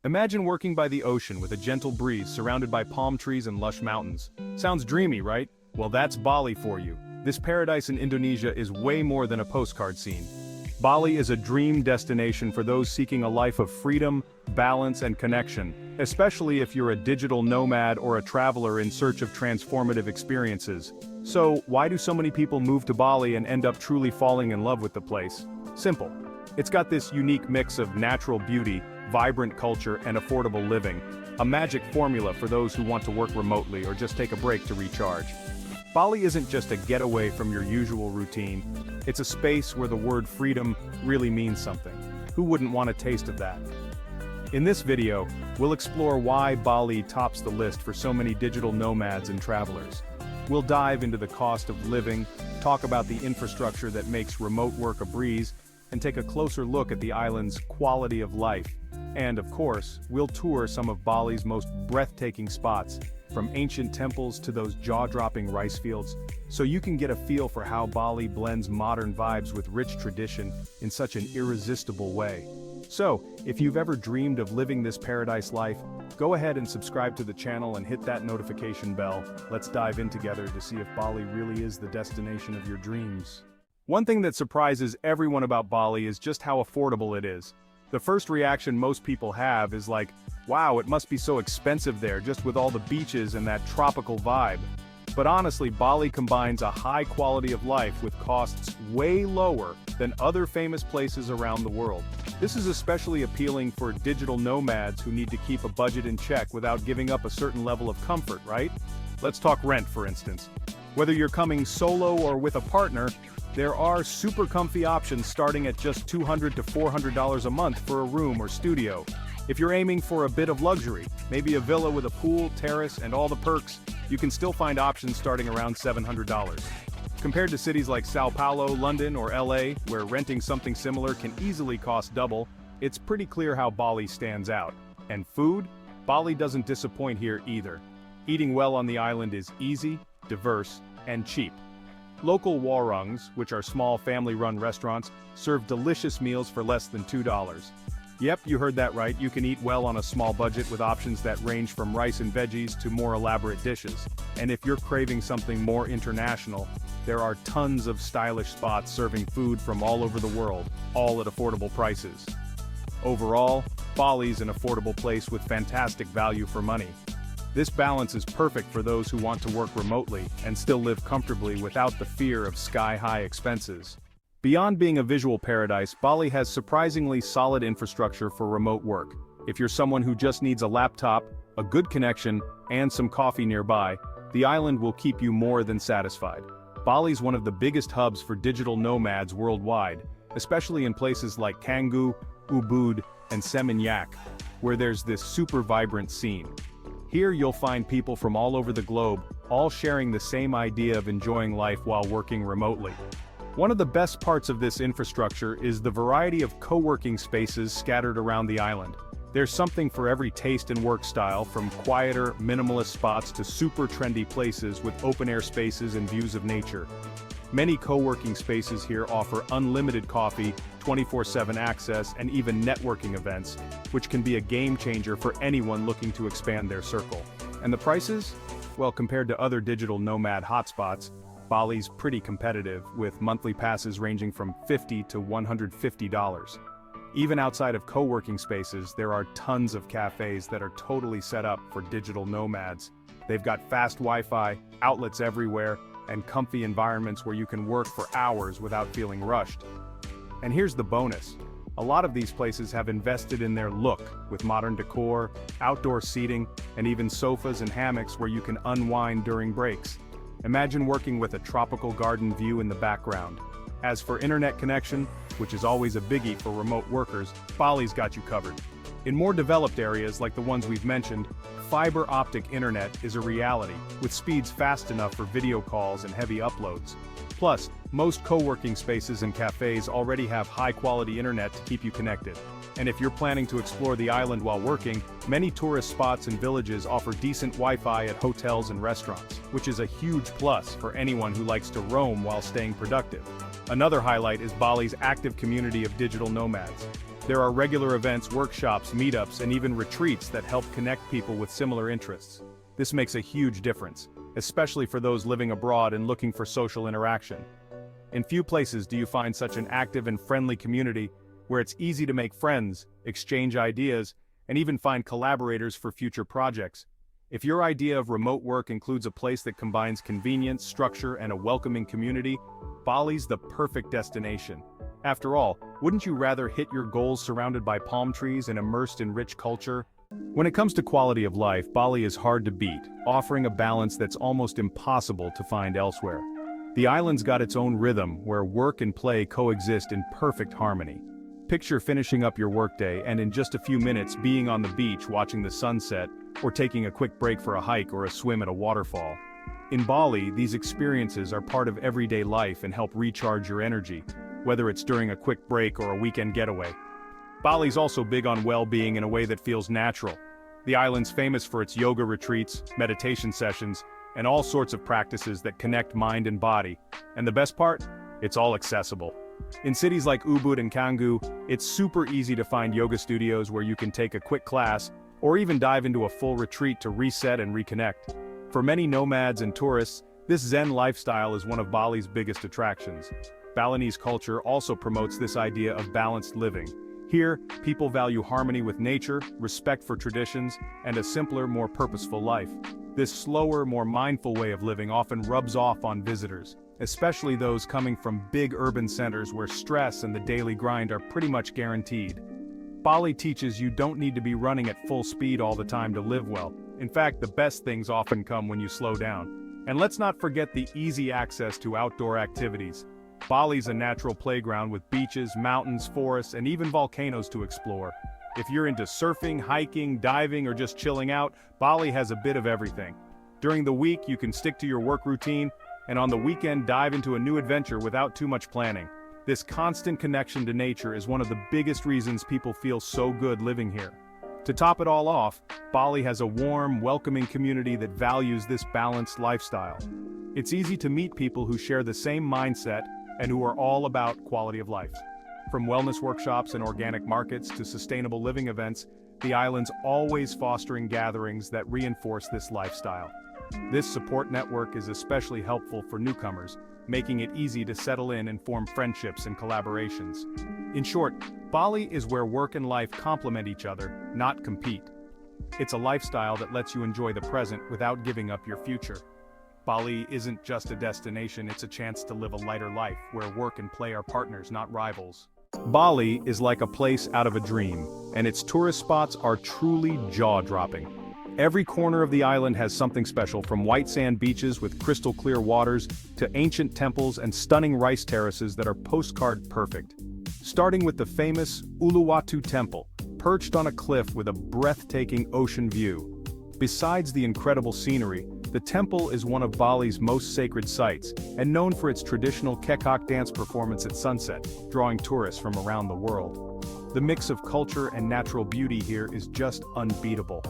Imagine working by the ocean with a gentle breeze surrounded by palm trees and lush mountains. Sounds dreamy, right? Well, that's Bali for you. This paradise in Indonesia is way more than a postcard scene. Bali is a dream destination for those seeking a life of freedom, balance, and connection, especially if you're a digital nomad or a traveler in search of transformative experiences. So, why do so many people move to Bali and end up truly falling in love with the place? Simple. It's got this unique mix of natural beauty, vibrant culture, and affordable living, a magic formula for those who want to work remotely or just take a break to recharge. Bali isn't just a getaway from your usual routine, it's a space where the word freedom really means something. Who wouldn't want a taste of that? In this video, we'll explore why Bali tops the list for so many digital nomads and travelers. We'll dive into the cost of living, talk about the infrastructure that makes remote work a breeze, and take a closer look at the island's quality of life. And of course, we'll tour some of Bali's most breathtaking spots, from ancient temples to those jaw-dropping rice fields, so you can get a feel for how Bali blends modern vibes with rich tradition in such an irresistible way. So, if you've ever dreamed of living this paradise life, go ahead and subscribe to the channel and hit that notification bell. Let's dive in together to see if Bali really is the destination of your dreams. One thing that surprises everyone about Bali is just how affordable it is. The first reaction most people have is like, wow, it must be so expensive there just with all the beaches and that tropical vibe. But honestly, Bali combines a high quality of life with costs way lower than other famous places around the world. This is especially appealing for digital nomads who need to keep a budget in check without giving up a certain level of comfort, right? Let's talk rent, for instance. Whether you're coming solo or with a partner, there are super comfy options starting at just $200 to $400 a month for a room or studio. If you're aiming for a bit of luxury, maybe a villa with a pool, terrace, and all the perks, you can still find options starting around $700. Compared to cities like Sao Paulo, London, or LA, where renting something similar can easily cost double, it's pretty clear how Bali stands out. And food? Bali doesn't disappoint here either. Eating well on the island is easy, diverse, and cheap. Local warangs, which are small family-run restaurants, serve delicious meals for less than $2. Yep, you heard that right, you can eat well on a small budget with options that range from rice and veggies to more elaborate dishes. And if you're craving something more international, there are tons of stylish spots serving food from all over the world, all at affordable prices. Overall, Bali's an affordable place with fantastic value for money. This balance is perfect for those who want to work remotely and still live comfortably without the fear of sky-high expenses. Beyond being a visual paradise, Bali has surprisingly solid infrastructure for remote work. If you're someone who just needs a laptop, a good connection, and some coffee nearby, the island will keep you more than satisfied. Bali's one of the biggest hubs for digital nomads worldwide, especially in places like Canggu, Ubud, and Seminyak, where there's this super vibrant scene. Here you'll find people from all over the globe, all sharing the same idea of enjoying life while working remotely. One of the best parts of this infrastructure is the variety of co-working spaces scattered around the island. There's something for every taste and work style, from quieter, minimalist spots to super trendy places with open-air spaces and views of nature. Many co-working spaces here offer unlimited coffee, 24/7 access, and even networking events, which can be a game changer for anyone looking to expand their circle. And the prices? Well, compared to other digital nomad hotspots, Bali's pretty competitive, with monthly passes ranging from $50 to $150. Even outside of co-working spaces, there are tons of cafes that are totally set up for digital nomads. They've got fast Wi-Fi, outlets everywhere, and comfy environments where you can work for hours without feeling rushed. And here's the bonus. A lot of these places have invested in their look, with modern decor, outdoor seating, and even sofas and hammocks where you can unwind during breaks. Imagine working with a tropical garden view in the background. As for internet connection, which is always a biggie for remote workers, Bali's got you covered. In more developed areas like the ones we've mentioned, fiber optic internet is a reality, with speeds fast enough for video calls and heavy uploads. Plus, most co-working spaces and cafes already have high-quality internet to keep you connected. And if you're planning to explore the island while working, many tourist spots and villages offer decent Wi-Fi at hotels and restaurants, which is a huge plus for anyone who likes to roam while staying productive. Another highlight is Bali's active community of digital nomads. There are regular events, workshops, meetups, and even retreats that help connect people with similar interests. This makes a huge difference, especially for those living abroad and looking for social interaction. In few places do you find such an active and friendly community where it's easy to make friends, exchange ideas, and even find collaborators for future projects. If your idea of remote work includes a place that combines convenience, structure, and a welcoming community, Bali's the perfect destination. After all, wouldn't you rather hit your goals surrounded by palm trees and immersed in rich culture? When it comes to quality of life, Bali is hard to beat, offering a balance that's almost impossible to find elsewhere. The island's got its own rhythm, where work and play coexist in perfect harmony. Picture finishing up your workday and in just a few minutes being on the beach watching the sunset, or taking a quick break for a hike or a swim at a waterfall. In Bali, these experiences are part of everyday life and help recharge your energy, whether it's during a quick break or a weekend getaway. Bali's also big on well-being in a way that feels natural. The island's famous for its yoga retreats, meditation sessions, and all sorts of practices that connect mind and body. And the best part? It's all accessible. In cities like Ubud and Canggu, it's super easy to find yoga studios where you can take a quick class, or even dive into a full retreat to reset and reconnect. For many nomads and tourists, this Zen lifestyle is one of Bali's biggest attractions. Balinese culture also promotes this idea of balanced living. Here, people value harmony with nature, respect for traditions, and a simpler, more purposeful life. This slower, more mindful way of living often rubs off on visitors, especially those coming from big urban centers where stress and the daily grind are pretty much guaranteed. Bali teaches you don't need to be running at full speed all the time to live well. In fact, the best things often come when you slow down. And let's not forget the easy access to outdoor activities. Bali's a natural playground with beaches, mountains, forests, and even volcanoes to explore. If you're into surfing, hiking, diving, or just chilling out, Bali has a bit of everything. During the week, you can stick to your work routine, and on the weekend dive into a new adventure without too much planning. This constant connection to nature is one of the biggest reasons people feel so good living here. To top it all off, Bali has a warm, welcoming community that values this balanced lifestyle. It's easy to meet people who share the same mindset and who are all about quality of life. From wellness workshops and organic markets to sustainable living events, the island's always fostering gatherings that reinforce this lifestyle. This support network is especially helpful for newcomers, making it easy to settle in and form friendships and collaborations. In short, Bali is where work and life complement each other, not compete. It's a lifestyle that lets you enjoy the present without giving up your future. Bali isn't just a destination, it's a chance to live a lighter life, where work and play are partners, not rivals. Bali is like a place out of a dream, and its tourist spots are truly jaw-dropping. Every corner of the island has something special, from white sand beaches with crystal clear waters to ancient temples and stunning rice terraces that are postcard perfect. Starting with the famous Uluwatu Temple, perched on a cliff with a breathtaking ocean view. Besides the incredible scenery, the temple is one of Bali's most sacred sites, and known for its traditional kekok dance performance at sunset, drawing tourists from around the world. The mix of culture and natural beauty here is just unbeatable.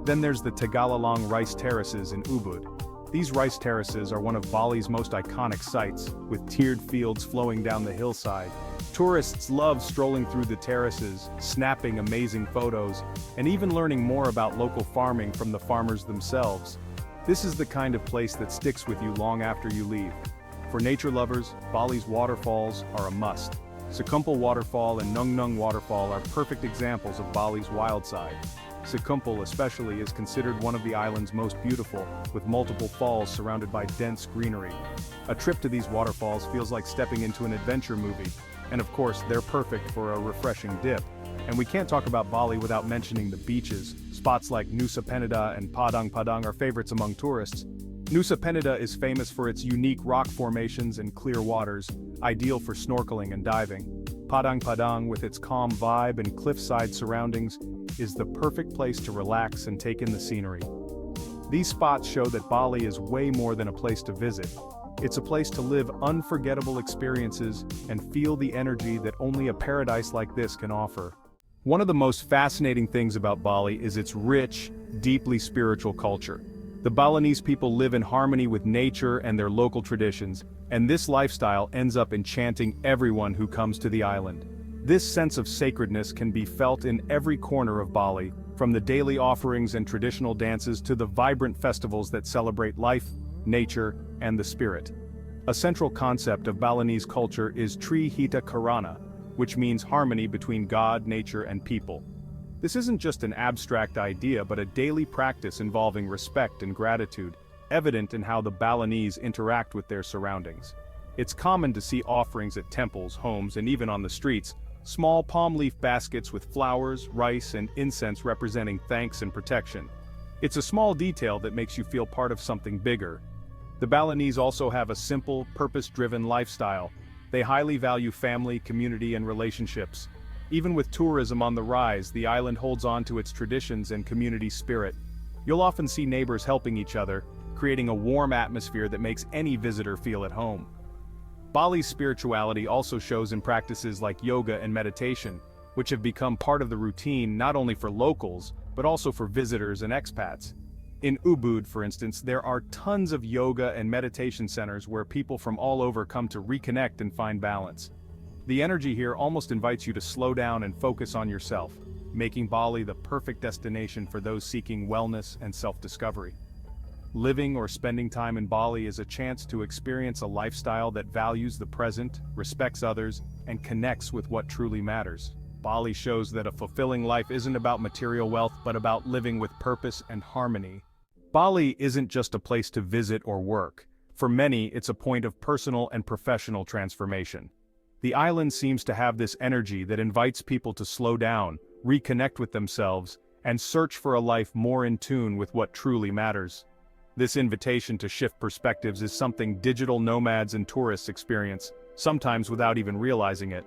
Then there's the Tagalalong rice terraces in Ubud. These rice terraces are one of Bali's most iconic sites, with tiered fields flowing down the hillside. Tourists love strolling through the terraces, snapping amazing photos, and even learning more about local farming from the farmers themselves. This is the kind of place that sticks with you long after you leave. For nature lovers, Bali's waterfalls are a must. Sekumpul Waterfall and Nung Nung Waterfall are perfect examples of Bali's wild side. Sekumpul especially is considered one of the island's most beautiful, with multiple falls surrounded by dense greenery. A trip to these waterfalls feels like stepping into an adventure movie, and of course they're perfect for a refreshing dip. And we can't talk about Bali without mentioning the beaches. Spots like Nusa Penida and Padang Padang are favorites among tourists. Nusa Penida is famous for its unique rock formations and clear waters, ideal for snorkeling and diving. Padang Padang, with its calm vibe and cliffside surroundings, is the perfect place to relax and take in the scenery. These spots show that Bali is way more than a place to visit. It's a place to live unforgettable experiences and feel the energy that only a paradise like this can offer. One of the most fascinating things about Bali is its rich, deeply spiritual culture. The Balinese people live in harmony with nature and their local traditions, and this lifestyle ends up enchanting everyone who comes to the island. This sense of sacredness can be felt in every corner of Bali, from the daily offerings and traditional dances to the vibrant festivals that celebrate life, nature, and the spirit. A central concept of Balinese culture is Tri Hita Karana, which means harmony between God, nature, and people. This isn't just an abstract idea but a daily practice involving respect and gratitude, evident in how the Balinese interact with their surroundings. It's common to see offerings at temples, homes, and even on the streets, small palm leaf baskets with flowers, rice, and incense representing thanks and protection. It's a small detail that makes you feel part of something bigger. The Balinese also have a simple, purpose-driven lifestyle. They highly value family, community, and relationships. Even with tourism on the rise, the island holds on to its traditions and community spirit. You'll often see neighbors helping each other, creating a warm atmosphere that makes any visitor feel at home. Bali's spirituality also shows in practices like yoga and meditation, which have become part of the routine not only for locals, but also for visitors and expats. In Ubud, for instance, there are tons of yoga and meditation centers where people from all over come to reconnect and find balance. The energy here almost invites you to slow down and focus on yourself, making Bali the perfect destination for those seeking wellness and self-discovery. Living or spending time in Bali is a chance to experience a lifestyle that values the present, respects others, and connects with what truly matters. Bali shows that a fulfilling life isn't about material wealth but about living with purpose and harmony. Bali isn't just a place to visit or work. For many, it's a point of personal and professional transformation. The island seems to have this energy that invites people to slow down, reconnect with themselves, and search for a life more in tune with what truly matters. This invitation to shift perspectives is something digital nomads and tourists experience, sometimes without even realizing it.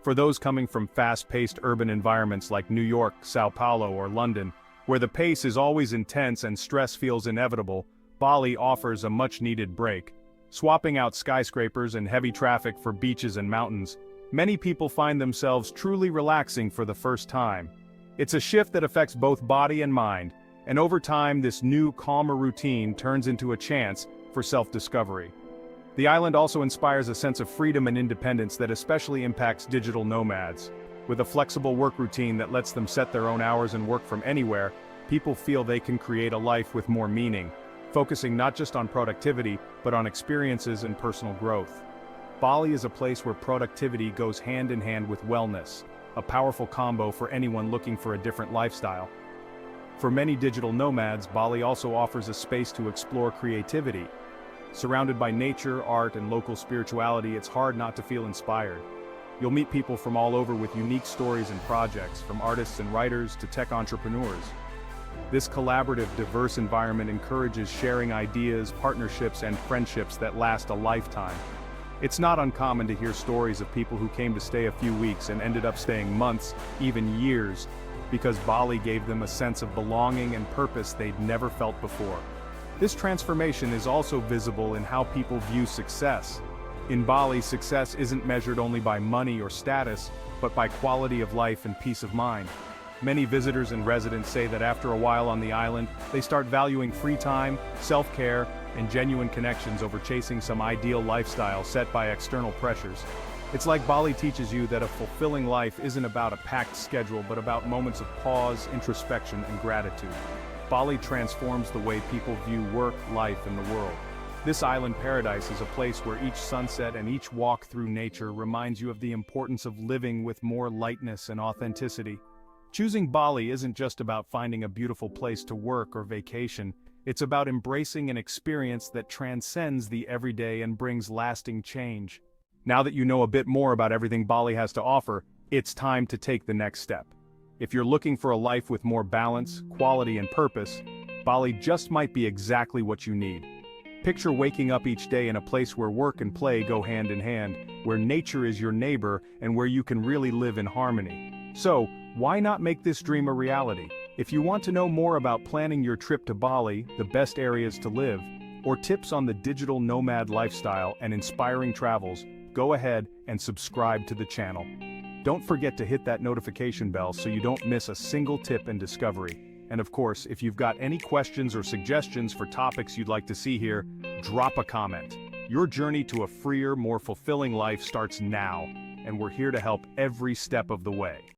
For those coming from fast-paced urban environments like New York, Sao Paulo, or London, where the pace is always intense and stress feels inevitable, Bali offers a much-needed break. Swapping out skyscrapers and heavy traffic for beaches and mountains, many people find themselves truly relaxing for the first time. It's a shift that affects both body and mind, and over time this new, calmer routine turns into a chance for self-discovery. The island also inspires a sense of freedom and independence that especially impacts digital nomads. With a flexible work routine that lets them set their own hours and work from anywhere, people feel they can create a life with more meaning, focusing not just on productivity, but on experiences and personal growth. Bali is a place where productivity goes hand in hand with wellness, a powerful combo for anyone looking for a different lifestyle. For many digital nomads, Bali also offers a space to explore creativity. Surrounded by nature, art, and local spirituality, it's hard not to feel inspired. You'll meet people from all over with unique stories and projects, from artists and writers to tech entrepreneurs. This collaborative, diverse environment encourages sharing ideas, partnerships, and friendships that last a lifetime. It's not uncommon to hear stories of people who came to stay a few weeks and ended up staying months, even years, because Bali gave them a sense of belonging and purpose they'd never felt before. This transformation is also visible in how people view success. In Bali, success isn't measured only by money or status, but by quality of life and peace of mind. Many visitors and residents say that after a while on the island, they start valuing free time, self-care, and genuine connections over chasing some ideal lifestyle set by external pressures. It's like Bali teaches you that a fulfilling life isn't about a packed schedule but about moments of pause, introspection, and gratitude. Bali transforms the way people view work, life, and the world. This island paradise is a place where each sunset and each walk through nature reminds you of the importance of living with more lightness and authenticity. Choosing Bali isn't just about finding a beautiful place to work or vacation, it's about embracing an experience that transcends the everyday and brings lasting change. Now that you know a bit more about everything Bali has to offer, it's time to take the next step. If you're looking for a life with more balance, quality, and purpose, Bali just might be exactly what you need. Picture waking up each day in a place where work and play go hand in hand, where nature is your neighbor, and where you can really live in harmony. So, why not make this dream a reality? If you want to know more about planning your trip to Bali, the best areas to live, or tips on the digital nomad lifestyle and inspiring travels, go ahead and subscribe to the channel. Don't forget to hit that notification bell so you don't miss a single tip and discovery. And of course, if you've got any questions or suggestions for topics you'd like to see here, drop a comment. Your journey to a freer, more fulfilling life starts now. and we're here to help every step of the way.